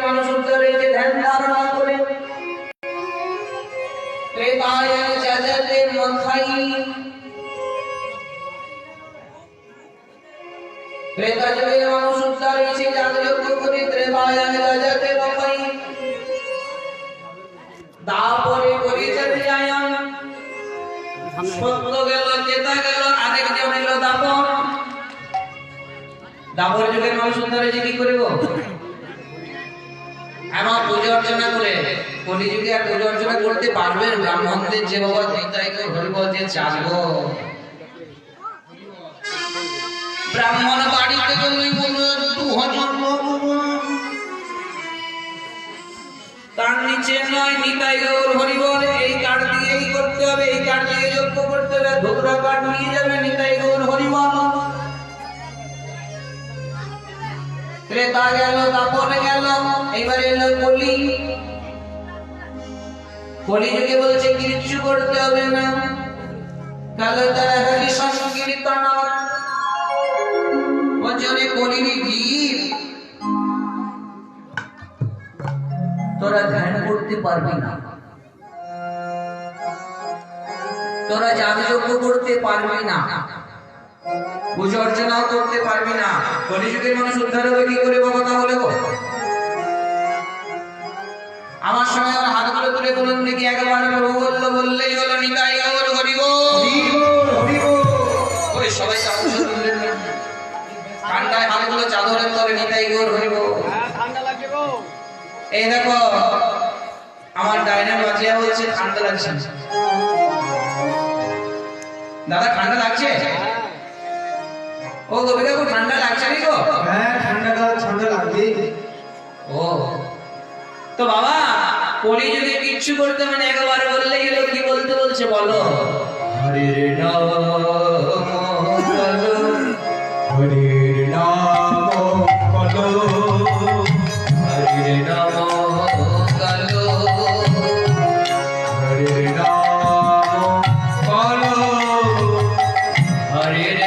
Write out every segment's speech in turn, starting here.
মানুষ উত্তরে যে ধ্যান ধারণা করে ত্রেতায় যাজতে মখাই ত্রেতা যুগের মানুষ উত্তরে যে যাগযজ্ঞ করে ত্রেতায় যাজতে মখাই দাপরে করে চলে যায় সত্য গেল চেতা গেল আরেকজন এলো দাপর দাপর যুগের মানুষ উত্তরে যে কি করব আমার পূজা অর্চনা করে কলিযুগে আর পূজা অর্চনা করতে পারবেন ব্রাহ্মণদের যে বাবা নিতাইকে হরিবল যে চালবো ব্রাহ্মণ বাড়িতে গেলেই বলবে তার নিচে নয় নিতাই গৌর হরিবল এই কাঠ দিয়েই করতে হবে এই কাঠ দিয়ে যজ্ঞ করতে হবে ধুকরা কাঠ নিয়ে যাবে নিতাই গৌর হরিবল ত্রেতা গেল দাপরে গেল এইবার এলো কলি কলিযুগে বলছে কিচ্ছু করতে হবে না কাল তারা হরি সংকীর্তন বচনে কলির জীব তোরা ধ্যান করতে পারবি না তোরা যাগযজ্ঞ করতে পারবি না পূজা অর্চনাও করতে পারবি না কলিযুগের মানুষ উদ্ধার হবে কি করে বাবা তাহলে গো আমার সঙ্গে আমার হাতগুলো তুলে বলুন দেখি একবার প্রভু বললো বললেই হলো নিতাই গৌর হরিবল ওই সবাই চাদর তুললেন না ঠান্ডায় হাতগুলো চাদরের তলে নিতাই গৌর হরিবল ঠান্ডা লাগছে গো এই দেখো আমার ডাইনার বাজিয়া বলছে ঠান্ডা লাগছে দাদা ঠান্ডা লাগছে ও গোবিকা কো ঠান্ডা লাগছে নি গো হ্যাঁ ঠান্ডা লাগবে ও তো বাবা কলিযুগে কিচ্ছু করতে মানে একবার বললেই হলো কি বলতে বলছে বলো হরির নাম বলো হরির নাম বলো হরির নাম বলো হরির নাম বলো হরির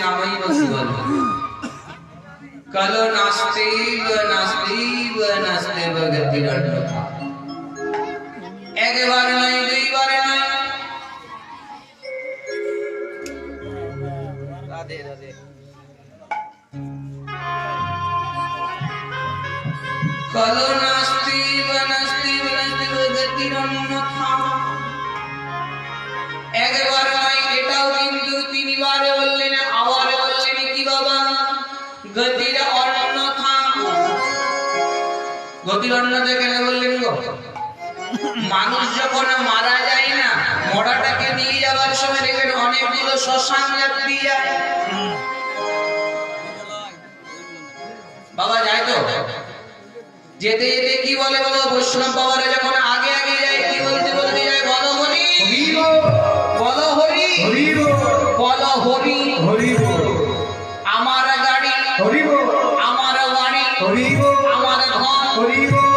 नामैव शिवम् कलो नास्त्यैव गतिरन्यथा। একবার নয় দুইবার নয়, রাধে রাধে। কলো নাস্ত্যৈব গতিরন্যথা। একবার নয়, এটাও কিন্তু তিনবার বললেন। আবার বললেন কি বাবা? গতির অন্যথা। গতির অন্যথা কেন বললেন গো? মানুষ যখন মারা যায় না, মরাটাকে নিয়ে যাওয়ার সময় দেখবেন অনেকগুলো শ্মশান যাত্রী যায়। বাবা যায় তো? যেতে যেতে কি বলে বলো? বৈষ্ণব বাবারা যখন আগে আগে যায় কি বলতে বলতে যায়? বলো হরি বলো হরি বলো হরি। আমার গাড়ি আমার বাড়ি আমার ঘর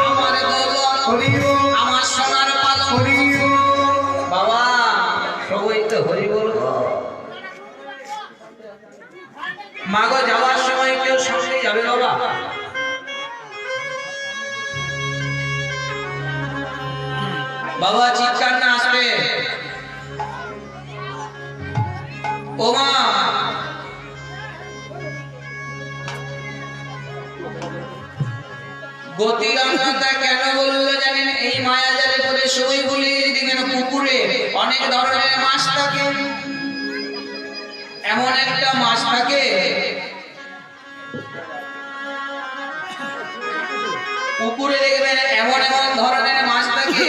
আমার দৌলত আমার সোনার পালন। বাবা সবাই তো হরি বলবো। মাগো যাওয়ার সময় কেউ সঙ্গে যাবে বাবা? বাবা চিৎকার না আসবে। ও মা গতিরন্যতা কেন বললো জানেন? এই মায়াজালে পরে সবাই বলি দেখবেন পুকুরে অনেক ধরনের মাছ থাকে। এমন একটা মাছ থাকে পুকুরে, দেখবেন এমন এমন ধরনের মাছ থাকে।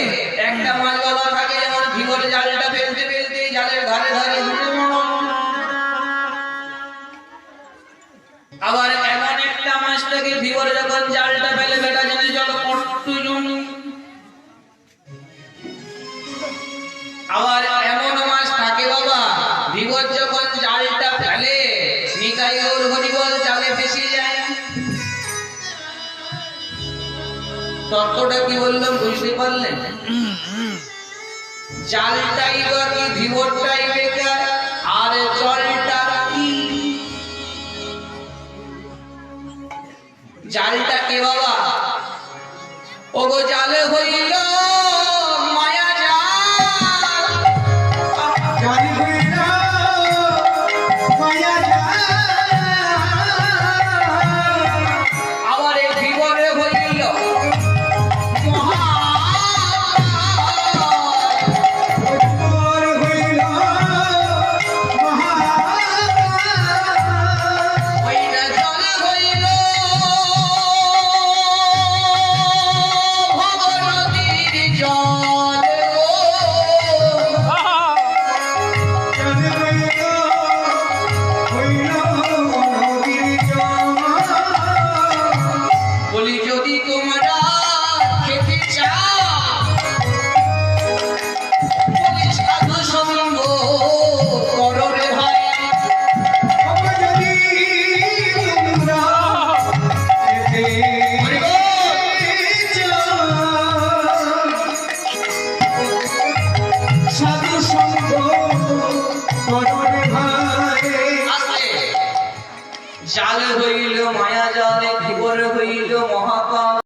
একটা মাছ বাবা থাকে যেমন ভিগর জালটা ফেলতে ফেলতে জালের ধারে ধারে ঘুরে মরণ। আবার এমন একটা মাছ থাকে ভিগর যখন জালটা ফেলে বেটা জানে জল কট্টু জমি। আবার এমন মাছ থাকে বাবা ভিগর যখন জালটা ফেলে নিতাই গৌর হরি বল জালে ফেসে যায়। তত্ত্বটা কি বললাম বুঝতে পারলেন? জালটাই বা কি ভিগরটাই বেকার, আর জলটা কি? জালটা কে বাবা? ওগো জালে হইল মায়া জাল, জাল হইল মায়া জাল। আবার এই ভিগরে হইল জাল হইল মায়া জালে ভিগর হইল মহাপাপ।